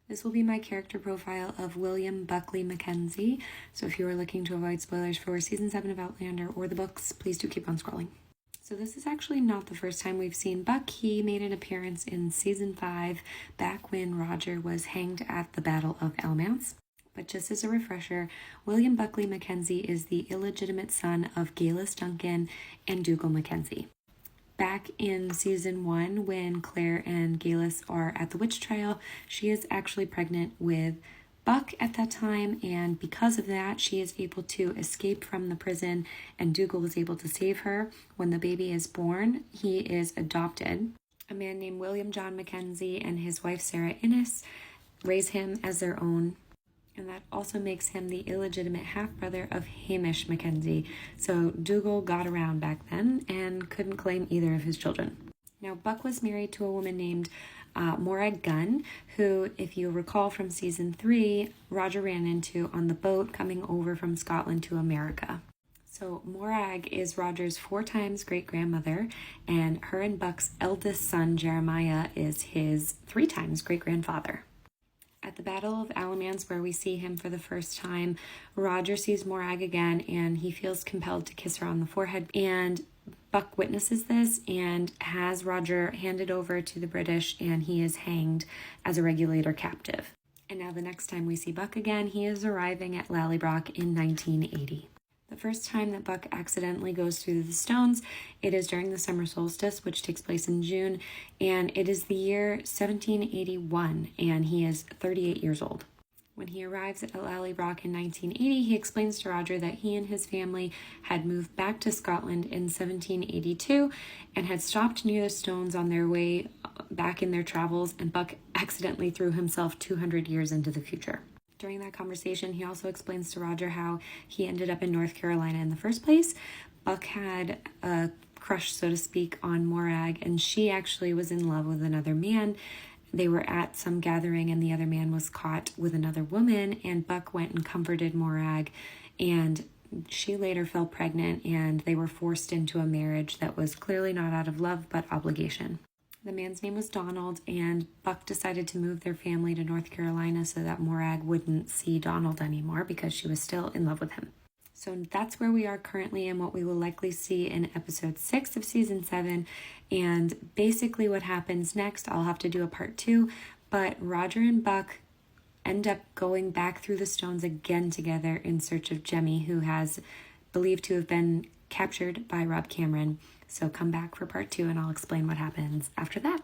This will be my character profile of William Buckley MacKenzie. So if you are looking to avoid spoilers for season 7 of Outlander or the books, please do keep on scrolling. So this is actually not the first time we've seen Buck. He made an appearance in season 5 back when Roger was hanged at the Battle of Alamance. But just as a refresher, William Buckley MacKenzie is the illegitimate son of Galus Duncan and Dougal MacKenzie. Back in season 1, when Claire and Galus are at the witch trial, she is actually pregnant with Buck at that time, and because of that, she is able to escape from the prison, and Dougal is able to save her. When the baby is born, he is adopted. A man named William John MacKenzie and his wife Sarah Innes raise him as their own, and that also makes him the illegitimate half-brother of Hamish MacKenzie. So Dougal got around back then and couldn't claim either of his children. Now, Buck was married to a woman named Morag Gunn, who, if you recall from season 3, Roger ran into on the boat coming over from Scotland to America. So Morag is Roger's 4 times great-grandmother, and her and Buck's eldest son, Jeremiah, is his 3 times great-grandfather. At the Battle of Alamance, where we see him for the first time, Roger sees Morag again, and he feels compelled to kiss her on the forehead. And Buck witnesses this and has Roger handed over to the British, and he is hanged as a regulator captive. And now the next time we see Buck again, he is arriving at Lallybroch in 1980. The first time that Buck accidentally goes through the stones, it is during the summer solstice, which takes place in June, and it is the year 1781, and he is 38 years old. When he arrives at Lallybroch in 1980, he explains to Roger that he and his family had moved back to Scotland in 1782 and had stopped near the stones on their way back in their travels, and Buck accidentally threw himself 200 years into the future. During that conversation, he also explains to Roger how he ended up in North Carolina in the first place. Buck had a crush, so to speak, on Morag, and she actually was in love with another man. They were at some gathering, and the other man was caught with another woman, and Buck went and comforted Morag, and she later fell pregnant, and they were forced into a marriage that was clearly not out of love, but obligation. The man's name was Donald, and Buck decided to move their family to North Carolina so that Morag wouldn't see Donald anymore because she was still in love with him. So that's where we are currently and what we will likely see in episode 6 of season 7. And basically what happens next, I'll have to do a part 2, but Roger and Buck end up going back through the stones again together in search of Jemmy, who has believed to have been captured by Rob Cameron. So come back for part 2 and I'll explain what happens after that.